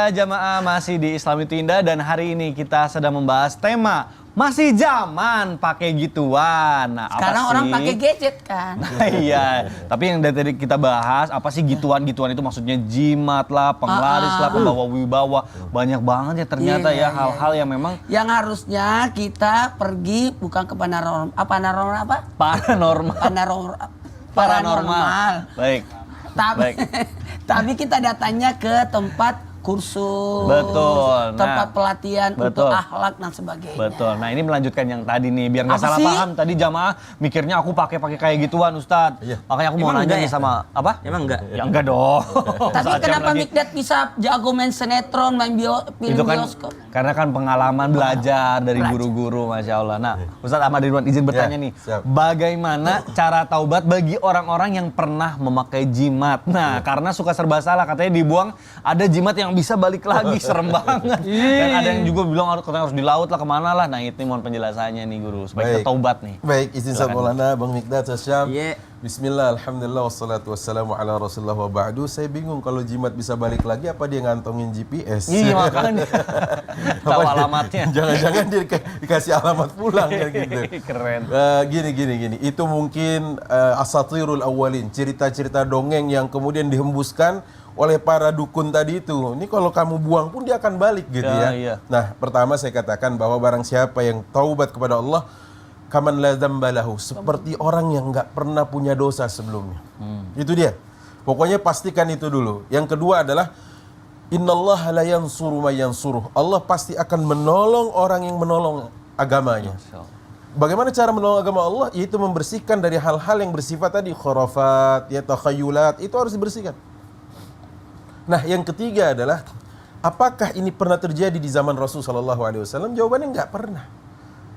ya jamaah, masih di Islam itu Indah dan hari ini kita sedang membahas tema masih zaman pakai gituan. Nah, sekarang apa orang sih? pakai gadget kan. Nah, iya, tapi yang dari tadi kita bahas apa sih gituan-gituan itu, maksudnya jimat lah, penglaris lah, pembawa wibawa, banyak banget ya ternyata ya hal-hal yang memang yang harusnya kita pergi bukan ke paranormal. Baik. Tapi tapi kita datangnya ke tempat kursus, betul, tempat pelatihan betul. untuk akhlak dan sebagainya. Betul. Nah ini melanjutkan yang tadi nih, biar nggak Apa salah sih? paham. Tadi jamaah mikirnya aku pakai kayak gituan, Ustadz. Iya. Makanya aku mau Emang nanya enggak nih ya? sama apa? Emang enggak? Ya enggak dong. Tapi Saat jam kenapa lagi. Mikdad bisa jago main sinetron, main film Itu kan bioskop? karena kan pengalaman belajar dari guru-guru, Masya Allah. Nah, Ustadz Ahmad Ridwan izin bertanya nih, siap. bagaimana cara taubat bagi orang-orang yang pernah memakai jimat? Nah, karena suka serba salah, katanya dibuang, ada jimat yang bisa balik lagi, serem banget. Dan ada yang juga bilang katanya harus di laut lah, kemana lah. Nah, itu mohon penjelasannya nih guru, supaya kita taubat nih. Baik, izin saya Maulana, Bang Mikdad, Syam. Iya. Bismillah, alhamdulillah, wassalatu wassalamu ala rasulullah wa ba'du. Saya bingung kalau jimat bisa balik lagi, apa dia ngantongin GPS? Iya, makanya. Tahu alamatnya. Jangan-jangan dia dikasih alamat pulang kan gitu. Keren. Gini. Itu mungkin asatirul awalin, cerita-cerita dongeng yang kemudian dihembuskan oleh para dukun tadi itu. Ini kalau kamu buang pun dia akan balik gitu Ya, ya. iya. Nah, pertama saya katakan bahwa barang siapa yang taubat kepada Allah, kaman la dzamba lahu, seperti orang yang nggak pernah punya dosa sebelumnya. Itu dia. Pokoknya pastikan itu dulu. Yang kedua adalah innallaha la yansuru may yansuruh. Allah pasti akan menolong orang yang menolong agamanya. Bagaimana cara menolong agama Allah? Yaitu membersihkan dari hal-hal yang bersifat tadi khurafat, ya takhayulat, itu harus dibersihkan. Nah, yang ketiga adalah apakah ini pernah terjadi di zaman Rasul sallallahu alaihi wasallam? Jawabannya enggak pernah.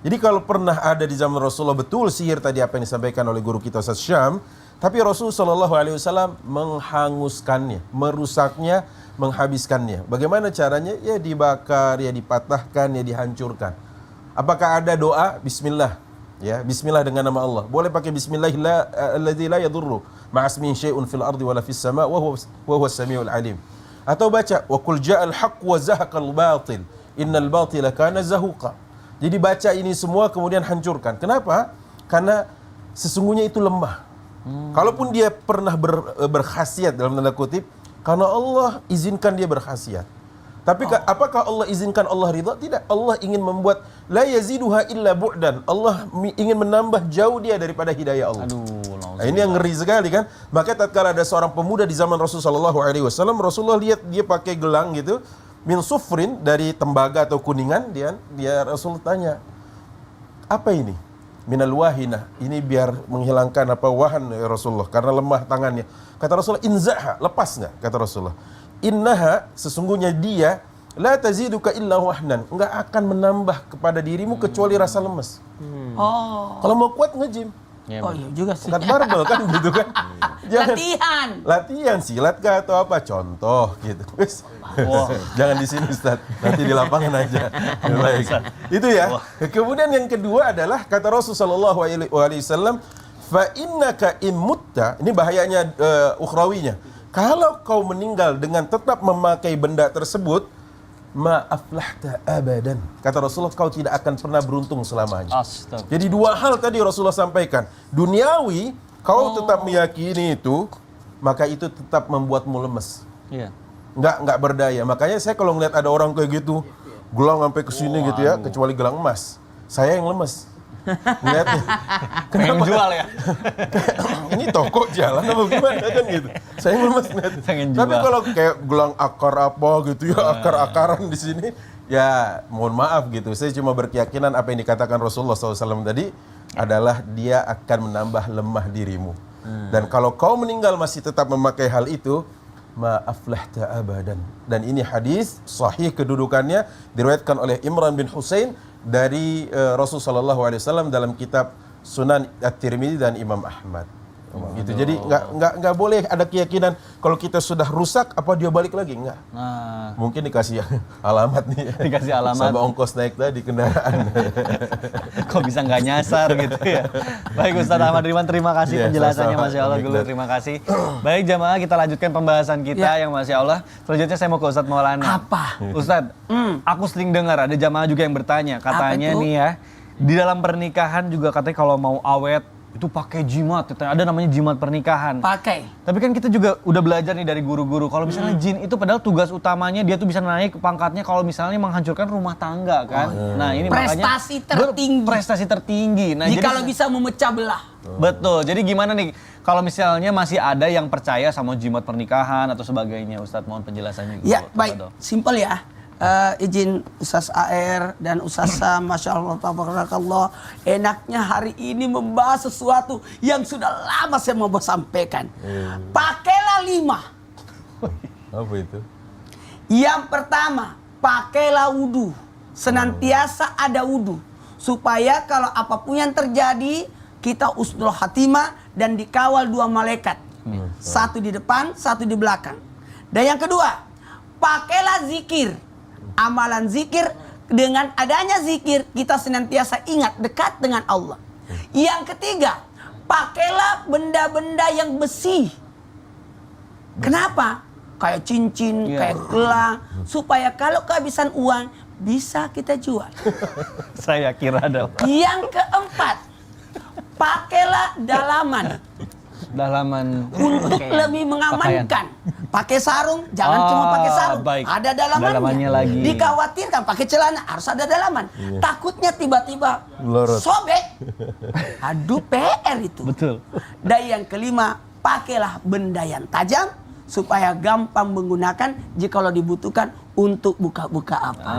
Jadi kalau pernah ada di zaman Rasulullah, betul sihir tadi apa yang disampaikan oleh guru kita Ustaz Syam, tapi Rasul sallallahu alaihi wasallam menghanguskannya, merusaknya, menghabiskannya. Bagaimana caranya? Ya dibakar, ya dipatahkan, ya dihancurkan. Apakah ada doa bismillah? Ya, bismillah dengan nama Allah. Boleh pakai bismillahilladzi la yadurru ma'asmihi syai'un fil ardi wala fis sama' wa huwa as-sami'ul alim. Atau baca wa qul ja'al haqq wa zahaqal batil innal batila kana zahuqa. Jadi baca ini semua kemudian hancurkan. Kenapa? Karena sesungguhnya itu lemah. Kalaupun dia pernah berkhasiat dalam tanda kutip, karena Allah izinkan dia berkhasiat. Tapi apakah Allah izinkan Allah ridha? Tidak. Allah ingin membuat la yaziduha illa bu'dan. Allah ingin menambah jauh dia daripada hidayah Allah. Nah, ini yang ngeri sekali kan. Maka tatkala ada seorang pemuda di zaman Rasulullah sallallahu alaihi wasallam, Rasulullah lihat dia pakai gelang gitu, min sufrin, dari tembaga atau kuningan, dia Rasul tanya, apa ini? Minal wahina, ini biar menghilangkan apa wahan ya Rasulullah, karena lemah tangannya. Kata Rasulullah, inzaha, lepas nggak? Kata Rasulullah, innaha, sesungguhnya dia la taziduka illa wahnan, nggak akan menambah kepada dirimu kecuali rasa lemes. Kalau mau kuat nge-gym. Oh iya juga sih. Angkat barbel kan gitu kan. Latihan silat kah atau apa, contoh gitu. Jangan di sini Ustaz, nanti di lapangan aja. Baik. Itu ya. Kemudian yang kedua adalah kata Rasulullah SAW, fa innaka in mutta, ini bahayanya ukhrawinya. Kalau kau meninggal dengan tetap memakai benda tersebut, ma aflahta abadan. Kata Rasulullah, kau tidak akan pernah beruntung selamanya. Jadi dua hal tadi Rasulullah sampaikan. Duniawi, kau tetap meyakini itu, maka itu tetap membuatmu lemes. Iya. Nggak berdaya. Makanya saya kalau ngeliat ada orang kayak gitu, gelang sampai ke sini gitu ya, kecuali gelang emas, saya yang lemes. Ngeliatnya. Pengen jual ya? Ini toko jalan apa gimana kan gitu. Saya lemes ngeliatnya. Tapi kalau kayak gelang akar apa gitu ya, akar-akaran di sini, ya mohon maaf gitu. Saya cuma berkeyakinan apa yang dikatakan Rasulullah SAW tadi adalah dia akan menambah lemah dirimu. Dan kalau kau meninggal masih tetap memakai hal itu, ma aflahta abadan. Dan ini hadis sahih kedudukannya, diriwayatkan oleh Imran bin Husain dari Rasulullah SAW dalam kitab Sunan At-Tirmidzi dan Imam Ahmad. Gitu. Jadi nggak boleh ada keyakinan kalau kita sudah rusak apa dia balik lagi, enggak. Nah, Mungkin dikasih alamat nih. Dikasih alamat. Sama ongkos naik tadi kendaraan. kok bisa nggak nyasar gitu ya. Baik Ustadz Ahmad Riman, terima kasih Iya, penjelasannya, sama-sama. Masya Allah Gulu, terima kasih. Baik jamaah, kita lanjutkan pembahasan kita yang Masya Allah. Selanjutnya saya mau ke Ustadz Maulana. Apa? Ustadz, aku sering dengar ada jamaah juga yang bertanya, katanya Apa itu? nih ya, di dalam pernikahan juga katanya kalau mau awet itu pakai jimat, katanya ada namanya jimat pernikahan. Pakai. Tapi kan kita juga udah belajar nih dari guru-guru. Kalau misalnya jin itu padahal tugas utamanya dia tuh bisa naik pangkatnya kalau misalnya menghancurkan rumah tangga kan. Nah ini Prestasi makanya tertinggi. prestasi tertinggi. Nah Jika jadi bisa memecah belah. betul. Jadi gimana nih kalau misalnya masih ada yang percaya sama jimat pernikahan atau sebagainya, Ustadz mohon penjelasannya. Ya, dulu. baik. Tafadhol. Simpel ya. Izin Ustaz AR dan Ustazah, Masya Allah, tabarakallah. Enaknya hari ini membahas sesuatu yang sudah lama saya mau sampaikan. Pakailah 5. Apa itu? Yang pertama, pakailah wudu. Senantiasa ada wudu. Supaya kalau apapun yang terjadi, kita usnul khatimah dan dikawal 2 malaikat. Satu di depan, satu di belakang. Dan yang kedua, pakailah zikir. Amalan zikir, dengan adanya zikir, kita senantiasa ingat dekat dengan Allah. Yang ketiga, pakailah benda-benda yang besi. Kenapa? Kayak cincin, kayak gelang, supaya kalau kehabisan uang bisa kita jual. Saya kira ada Yang keempat, pakailah dalaman dalaman untuk lebih mengamankan. Pakai sarung, jangan cuma pakai sarung, baik. ada dalamannya. Dalamannya lagi. Dikhawatirkan pakai celana harus ada dalaman. Takutnya tiba-tiba Melorot. sobek. Aduh, PR itu. Betul. Dan yang kelima, pakailah benda yang tajam supaya gampang menggunakan jikalau dibutuhkan untuk buka-buka apa.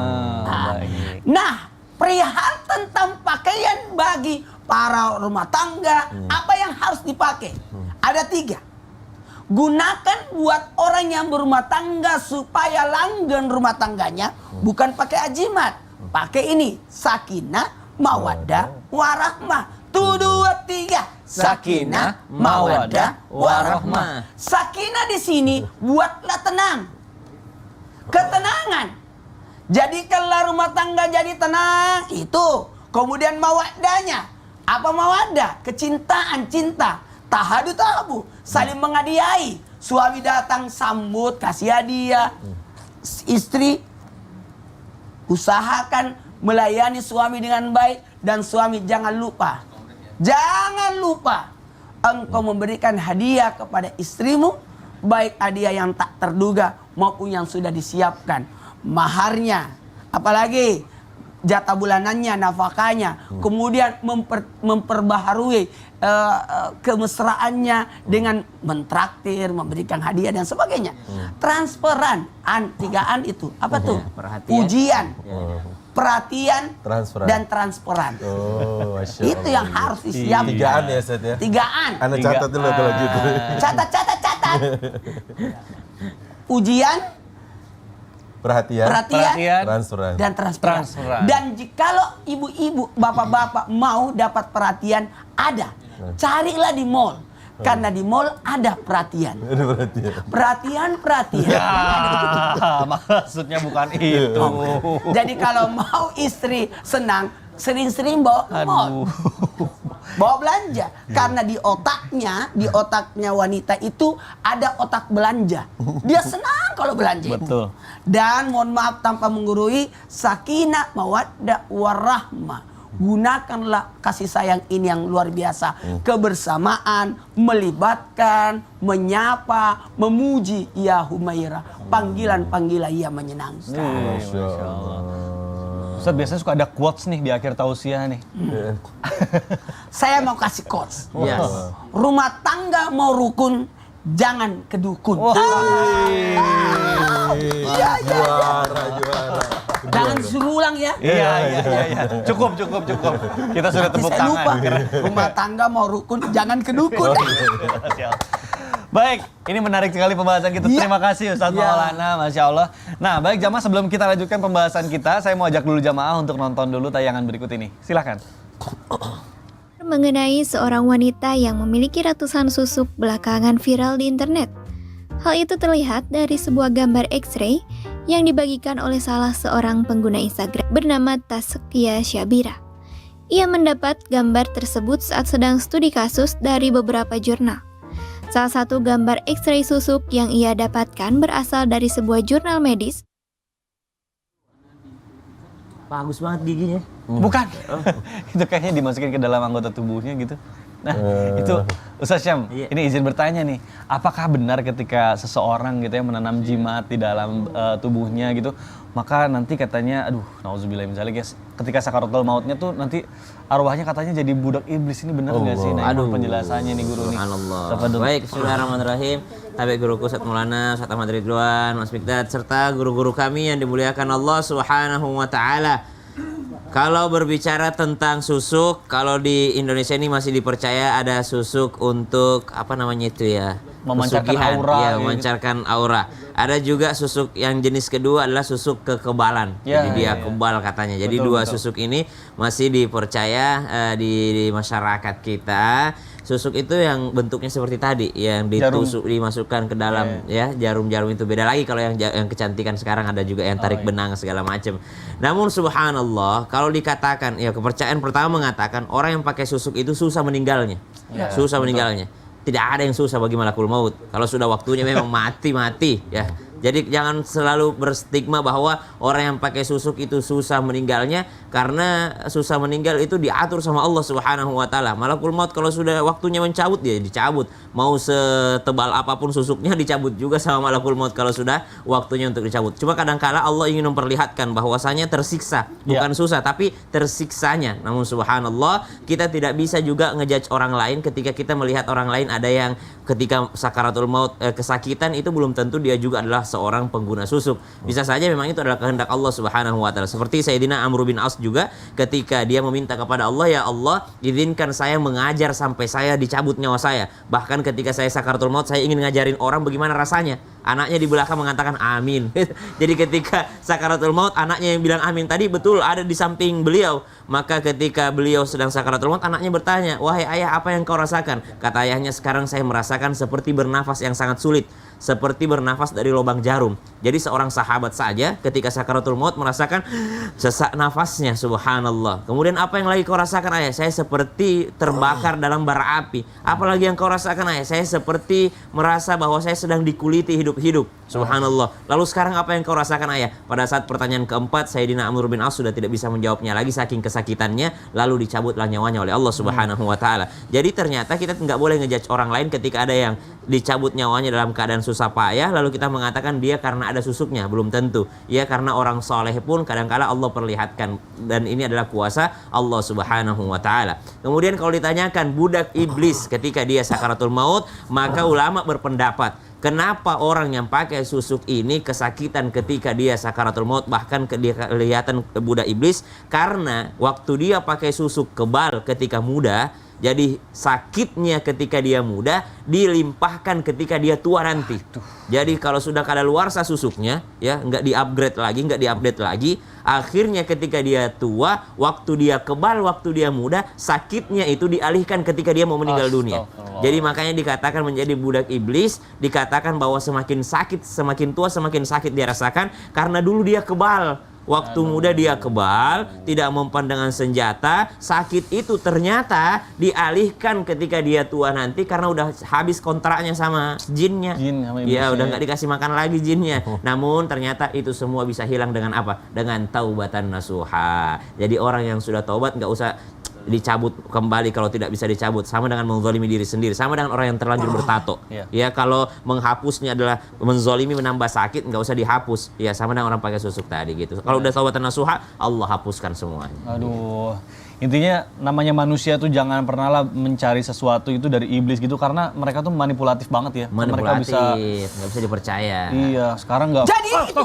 Baik. Nah, perihal tentang pakaian bagi para rumah tangga, apa yang harus dipakai? Ada 3. Gunakan buat orang yang berumah tangga supaya langgeng rumah tangganya, bukan pakai ajimat. Pakai ini, sakinah, mawaddah, warahmah. 1, 2, 3. Sakinah, mawaddah, warahmah. Sakinah di sini buatlah tenang. Ketenangan. Jadikanlah rumah tangga jadi tenang. Itu. Kemudian mawaddahnya. Apa mawaddah? Kecintaan, cinta. Tahadu tahabu, saling menghadiahi. Suami datang sambut, kasih hadiah. Istri usahakan melayani suami dengan baik. Dan suami jangan lupa engkau memberikan hadiah kepada istrimu, baik hadiah yang tak terduga maupun yang sudah disiapkan. Maharnya, apalagi jatah bulanannya, nafkahnya, kemudian memperbaharui kemesraannya dengan mentraktir, memberikan hadiah dan sebagainya. Transferan, 3an itu apa tuh? Perhatian. Ujian, perhatian, Transferan. dan transferan. Oh, Masya Allah. Itu yang harus disiapkan. 3an ya, Ustaz ya? 3an. Anda catat dulu kalau gitu. Catat. Ujian, Perhatian. Perhatian. Transferan. dan transferan. Dan jikalau ibu-ibu, bapak-bapak mau dapat perhatian, ada. Carilah di mall. Karena di mall ada perhatian. Ada perhatian. Perhatian. Ya, maksudnya bukan itu. Jadi kalau mau istri senang, sering-sering bawa ke mall. Bawa belanja. Karena di otaknya wanita itu ada otak belanja. Dia senang kalau belanja. Betul. Dan mohon maaf tanpa menggurui, sakinah, mawaddah, warahmah. Gunakanlah kasih sayang ini yang luar biasa. Kebersamaan, melibatkan, menyapa, memuji. Ya Humaira, panggilan-panggilan ia menyenangkan. Masya Allah. Ustadz biasanya suka ada quotes nih di akhir tausiah nih. Saya mau kasih quotes. Yes. Rumah tangga mau rukun, jangan kedukun. Juara. Jangan disuruh ulang ya. Iya. Cukup. Kita sudah tepuk Saya lupa. tangan. Rumah tangga mau rukun, jangan kedukun. Baik, ini menarik sekali pembahasan kita. Ya. Terima kasih Ustadz Maulana, Masya Allah. Nah, baik jamaah, sebelum kita lanjutkan pembahasan kita, saya mau ajak dulu jamaah untuk nonton dulu tayangan berikut ini. Silahkan. mengenai seorang wanita yang memiliki ratusan susuk belakangan viral di internet. Hal itu terlihat dari sebuah gambar X-ray yang dibagikan oleh salah seorang pengguna Instagram bernama Taskia Syabira. Ia mendapat gambar tersebut saat sedang studi kasus dari beberapa jurnal. Salah satu gambar X-ray susuk yang ia dapatkan berasal dari sebuah jurnal medis. Bagus banget giginya. Bukan. Itu kayaknya dimasukin ke dalam anggota tubuhnya gitu. Nah, itu Ustaz Syam, Iya. ini izin bertanya nih, apakah benar ketika seseorang gitu ya menanam jimat di dalam tubuhnya gitu, maka nanti katanya, aduh, nauzubillah min dzalik guys, ketika sakaratul mautnya tuh nanti arwahnya katanya jadi budak iblis, ini benar nggak sih? Nah, ini penjelasannya nih guru nih. Subhanallah. Tafadhol. Baik, bismillahirrahmanirrahim. Tabi guruku Ustaz Maulana, Ustaz Ahmad Ridwan, Mas Mikdad, serta guru-guru kami yang dimuliakan Allah Subhanahu wa taala. Kalau berbicara tentang susuk, kalau di Indonesia ini masih dipercaya ada susuk untuk apa namanya itu ya? Memancarkan Pesugihan. aura, Ya, gitu. memancarkan aura. Ada juga susuk yang jenis kedua adalah susuk kekebalan. Ya, Jadi dia ya, ya. kebal katanya. Jadi Betul, dua betul. susuk ini masih dipercaya di masyarakat kita. Susuk itu yang bentuknya seperti tadi, yang ditusuk, dimasukkan ke dalam ya jarum-jarum itu. Beda lagi kalau yang kecantikan sekarang ada juga yang tarik benang segala macam. Namun subhanallah, kalau dikatakan ya kepercayaan pertama mengatakan orang yang pakai susuk itu susah meninggalnya. Susah meninggalnya. Tidak ada yang susah bagi malakul maut. Kalau sudah waktunya memang mati ya. Jadi jangan selalu berstigma bahwa orang yang pakai susuk itu susah meninggalnya, karena susah meninggal itu diatur sama Allah Subhanahu wa taala. Malakul maut kalau sudah waktunya mencabut dia dicabut. Mau setebal apapun susuknya dicabut juga sama malakul maut kalau sudah waktunya untuk dicabut. Cuma kadang-kala Allah ingin memperlihatkan bahwasanya tersiksa, bukan susah tapi tersiksanya. Namun subhanallah, kita tidak bisa juga ngejudge orang lain ketika kita melihat orang lain ada yang ketika sakaratul maut kesakitan, itu belum tentu dia juga adalah seorang pengguna susuk. Bisa saja memang itu adalah kehendak Allah Subhanahu wa taala. Seperti Sayyidina Amr bin As juga ketika dia meminta kepada Allah, ya Allah, izinkan saya mengajar sampai saya dicabut nyawa saya. Bahkan ketika saya sakaratul maut, saya ingin ngajarin orang bagaimana rasanya. Anaknya di belakang mengatakan amin. Jadi ketika sakaratul maut, anaknya yang bilang amin tadi betul ada di samping beliau. Maka ketika beliau sedang sakaratul maut, anaknya bertanya, "Wahai ayah, apa yang kau rasakan?" Kata ayahnya, "Sekarang saya merasakan seperti bernafas yang sangat sulit, seperti bernafas dari lubang jarum." Jadi seorang sahabat saja ketika sakaratul maut merasakan sesak nafasnya, subhanallah. Kemudian, "Apa yang lagi kau rasakan ayah?" "Saya seperti terbakar dalam bara api." "Apalagi yang kau rasakan ayah?" "Saya seperti merasa bahwa saya sedang dikuliti hidup-hidup." Subhanallah. "Lalu sekarang apa yang kau rasakan ayah?" Pada saat pertanyaan keempat, Sayyidina Amr bin As sudah tidak bisa menjawabnya lagi saking kesakitannya, lalu dicabutlah nyawanya oleh Allah Subhanahu wa taala. Jadi ternyata kita nggak boleh ngejudge orang lain ketika ada yang dicabut nyawanya dalam keadaan susah payah lalu kita mengatakan dia karena ada susuknya. Belum tentu. Ya, karena orang soleh pun kadang-kala Allah perlihatkan, dan ini adalah kuasa Allah Subhanahu wa taala. Kemudian kalau ditanyakan budak iblis ketika dia sakaratul maut, maka ulama berpendapat, kenapa orang yang pakai susuk ini kesakitan ketika dia sakaratul maut, bahkan dia kelihatan budak iblis? Karena waktu dia pakai susuk kebal ketika muda, jadi sakitnya ketika dia muda dilimpahkan ketika dia tua nanti. Jadi kalau sudah kadaluarsa susuknya, ya nggak di-upgrade lagi, nggak di-update lagi, akhirnya ketika dia tua, waktu dia kebal, waktu dia muda, sakitnya itu dialihkan ketika dia mau meninggal dunia. Jadi makanya dikatakan menjadi budak iblis, dikatakan bahwa semakin sakit, semakin tua, semakin sakit dia rasakan karena dulu dia kebal. Waktu muda dia kebal, tidak mempan dengan senjata, sakit itu ternyata dialihkan ketika dia tua nanti karena udah habis kontraknya sama jinnya. Ya udah nggak dikasih makan lagi jinnya. Namun ternyata itu semua bisa hilang dengan apa? Dengan taubatan nasuha. Jadi orang yang sudah taubat nggak usah dicabut kembali kalau tidak bisa dicabut, sama dengan menzalimi diri sendiri, sama dengan orang yang terlanjur bertato. Ya, kalau menghapusnya adalah menzalimi, menambah sakit, nggak usah dihapus. Ya, sama dengan orang pakai susuk tadi gitu. Kalau udah taubatan nasuha, Allah hapuskan semuanya. Aduh, intinya namanya manusia tuh jangan pernah lah mencari sesuatu itu dari iblis gitu, karena mereka tuh manipulatif banget ya. Manipulatif, Mereka nggak bisa dipercaya. Iya, sekarang nggak. Jadi itu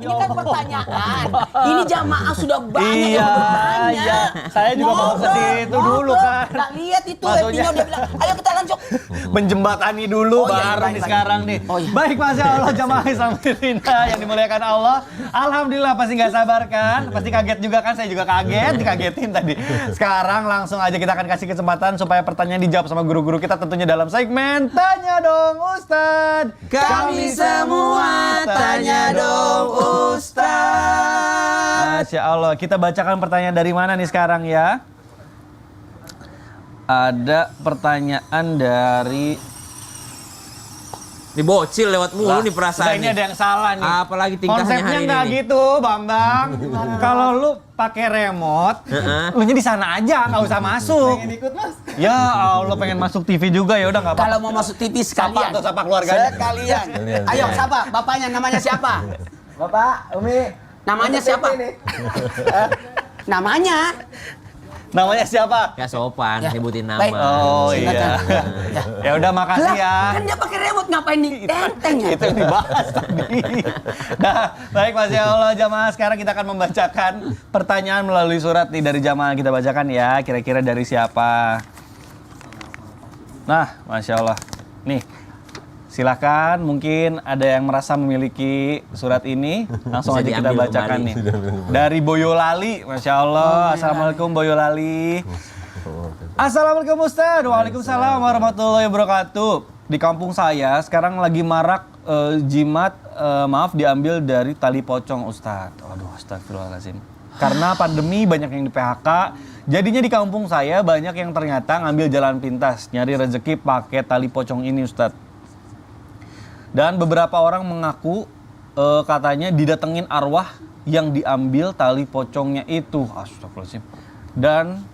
ini kan pertanyaan. Ini jamaah sudah banyak yang bertanya. Iya. Saya juga mau ke situ dulu kan. Nggak lihat itu Maksudnya- Epino dia bilang, ayo kita lanjut. Menjembatani dulu Oh, iya, baru baik, nih baik. sekarang nih. Oh, iya. Baik, Masya Allah, jamaah Islam Filipina yang dimuliakan Allah. Alhamdulillah, pasti nggak sabar kan? Pasti kaget juga kan? Saya juga kaget, dikagetin diingetin tadi. Sekarang langsung aja kita akan kasih kesempatan supaya pertanyaan dijawab sama guru-guru kita tentunya dalam segmen Tanya Dong Ustadz. Kami semua tanya dong Ustadz. Masya Allah, kita bacakan pertanyaan dari mana nih sekarang ya? Ada pertanyaan dari Ini bocil lewat mulu nih perasaan. ini ada yang salah nih. Apalagi tingkahnya Konsepnya hari ini nggak nih. gitu, Bambang. Kalau lu pakai remote, lu nya di sana aja, nggak usah masuk. Pengen ikut mas? Ya Allah, pengen masuk TV juga ya udah nggak apa-apa. Kalau mau masuk TV sekalian. Sapa keluarganya. Sekalian. Ayo, siapa? Bapaknya namanya siapa? Bapak, Umi. Namanya siapa? Namanya? Namanya siapa? Ya sopan, Ya. nyebutin nama. Baik. Oh iya. Ya udah makasih ya. Kan dia pakai remote ngapain di tenteng ya? Itu yang dibahas tadi. Nah, baik Masya Allah jamaah, sekarang kita akan membacakan pertanyaan melalui surat nih dari jamaah, kita bacakan ya, kira-kira dari siapa. Nah, Masya Allah. Nih, silakan, mungkin ada yang merasa memiliki surat ini, langsung Bisa aja kita diambil bacakan kembali. nih. Dari Boyolali, Masya Allah. Assalamualaikum Boyolali. Assalamualaikum Ustaz. Waalaikumsalam warahmatullahi wabarakatuh. Di kampung saya sekarang lagi marak jimat, maaf, diambil dari tali pocong Ustaz. Aduh, astagfirullahaladzim. Karena pandemi banyak yang di PHK, jadinya di kampung saya banyak yang ternyata ngambil jalan pintas, nyari rezeki pakai tali pocong ini Ustaz. Dan beberapa orang mengaku katanya didatengin arwah yang diambil tali pocongnya itu. Astagfirullahaladzim. Dan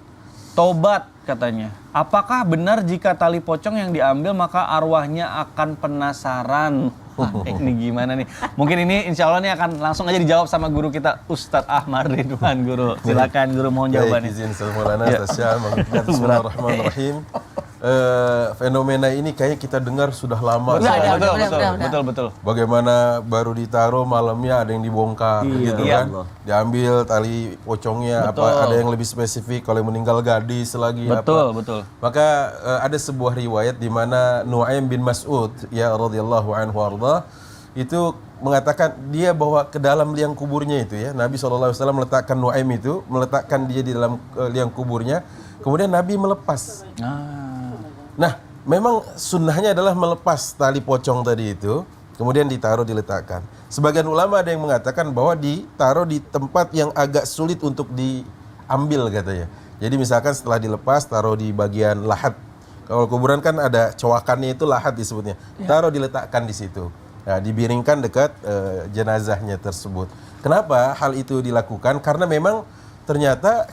tobat katanya. Apakah benar jika tali pocong yang diambil maka arwahnya akan penasaran? Wah, ini gimana nih? Mungkin ini insya Allah nih akan langsung aja dijawab sama guru kita Ustadz Ahmad Ridwan. Guru, silakan guru mohon jawabannya. Baik, izin Maulana Bismillahirrahmanirrahim. Fenomena ini kayaknya kita dengar sudah lama. Betul. Bagaimana baru ditaruh malamnya ada yang dibongkar gitu Iya. kan. Diambil tali pocongnya, Betul. apa ada yang lebih spesifik kalau meninggal gadis lagi Betul. Maka ada sebuah riwayat di mana Nu'aim bin Mas'ud ya radhiyallahu anhu arda itu mengatakan dia bawa ke dalam liang kuburnya itu ya. Nabi SAW meletakkan Nu'aim itu, meletakkan dia di dalam liang kuburnya. Kemudian Nabi melepas. Nah, memang sunnahnya adalah melepas tali pocong tadi itu, kemudian ditaruh, diletakkan. Sebagian ulama ada yang mengatakan bahwa ditaruh di tempat yang agak sulit untuk diambil katanya. Jadi misalkan setelah dilepas, taruh di bagian lahat. Kalau kuburan kan ada cowakannya itu lahat disebutnya. Taruh, diletakkan di situ. Nah, dibiringkan dekat jenazahnya tersebut. Kenapa hal itu dilakukan? Karena memang ternyata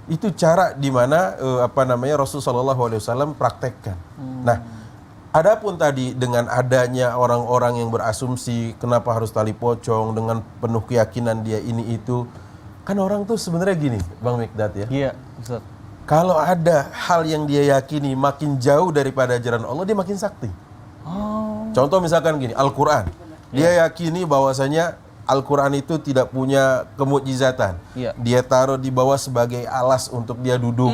itu cara di mana Rasulullah SAW praktekkan. Nah, adapun tadi dengan adanya orang-orang yang berasumsi kenapa harus tali pocong dengan penuh keyakinan dia ini itu, kan orang tuh sebenarnya gini, Bang Mikdad ya. Iya, Ustaz. Kalau ada hal yang dia yakini makin jauh daripada ajaran Allah, dia makin sakti. Contoh misalkan gini, Al-Quran. Dia yakini bahwasanya Al-Quran itu tidak punya kemukjizatan. Iya. Dia taruh di bawah sebagai alas untuk dia duduk.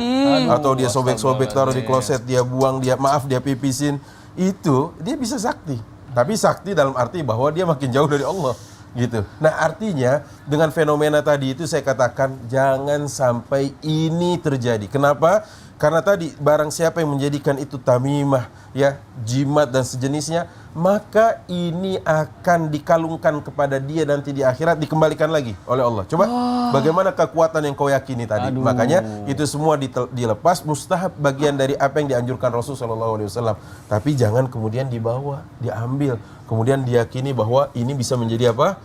Atau dia sobek-sobek, taruh di kloset, dia buang, dia pipisin. Itu, dia bisa sakti. Tapi sakti dalam arti bahwa dia makin jauh dari Allah. Gitu. Nah, artinya dengan fenomena tadi itu saya katakan jangan sampai ini terjadi. Kenapa? Karena tadi barang siapa yang menjadikan itu tamimah, ya, jimat dan sejenisnya, maka ini akan dikalungkan kepada dia nanti di akhirat, dikembalikan lagi oleh Allah. Coba bagaimana kekuatan yang kau yakini tadi. Makanya itu semua dilepas, mustahab bagian dari apa yang dianjurkan Rasulullah SAW. Tapi jangan kemudian dibawa, diambil, kemudian diyakini bahwa ini bisa menjadi apa?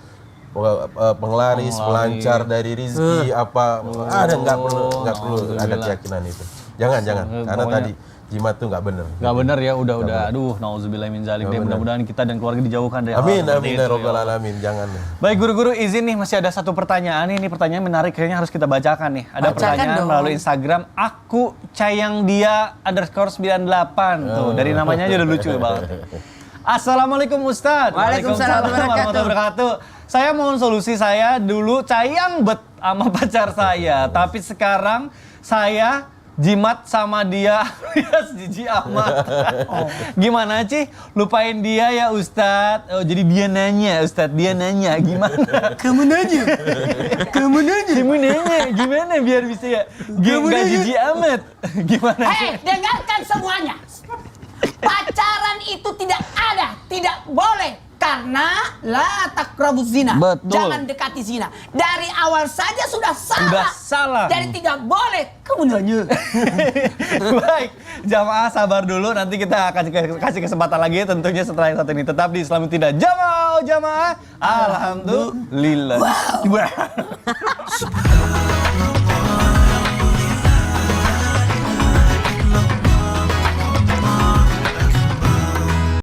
Penglaris, pelancar dari rizki, apa ada nggak perlu ada keyakinan itu. Jangan, karena Pokoknya tadi jimat itu nggak benar. nggak benar ya, udah. Aduh, nauzubillahi min zalik deh. Mudah-mudahan kita dan keluarga dijauhkan dari Amin, hal seperti amin itu, ya rabbal Allah. alamin. Jangan. Baik guru-guru, izin nih masih ada satu pertanyaan nih. Ini pertanyaan menarik, kayaknya harus kita bacakan nih. Ada Bacakan pertanyaan dong. melalui Instagram aku cayang dia _98 tuh. Dari namanya aja udah lucu banget. Assalamualaikum Ustadz. Waalaikumsalam warahmatullahi wabarakatuh. Saya mohon solusi, saya dulu cayang bet sama pacar saya, tapi sekarang saya jimat sama dia alias jijik amat. Gimana Ci? Lupain dia ya Ustadz. Oh, jadi dia nanya Ustadz, dia nanya gimana? Kamu nanya. Kamu nanya. Kamu nanya gimana biar bisa ya? Gak jijik amat. Gimana? Hei, dengarkan semuanya. Pacaran itu tidak ada, tidak boleh. Karena la taqrabuz zina. Betul. Jangan dekati zina. Dari awal saja sudah salah. Sudah salah. Jadi tidak boleh. Kamu nanya. Baik, jamaah sabar dulu. Nanti kita akan kasih kesempatan lagi tentunya setelah yang satu ini. Tetap di Islam Tidak Jamaah. Alhamdulillah. Wow.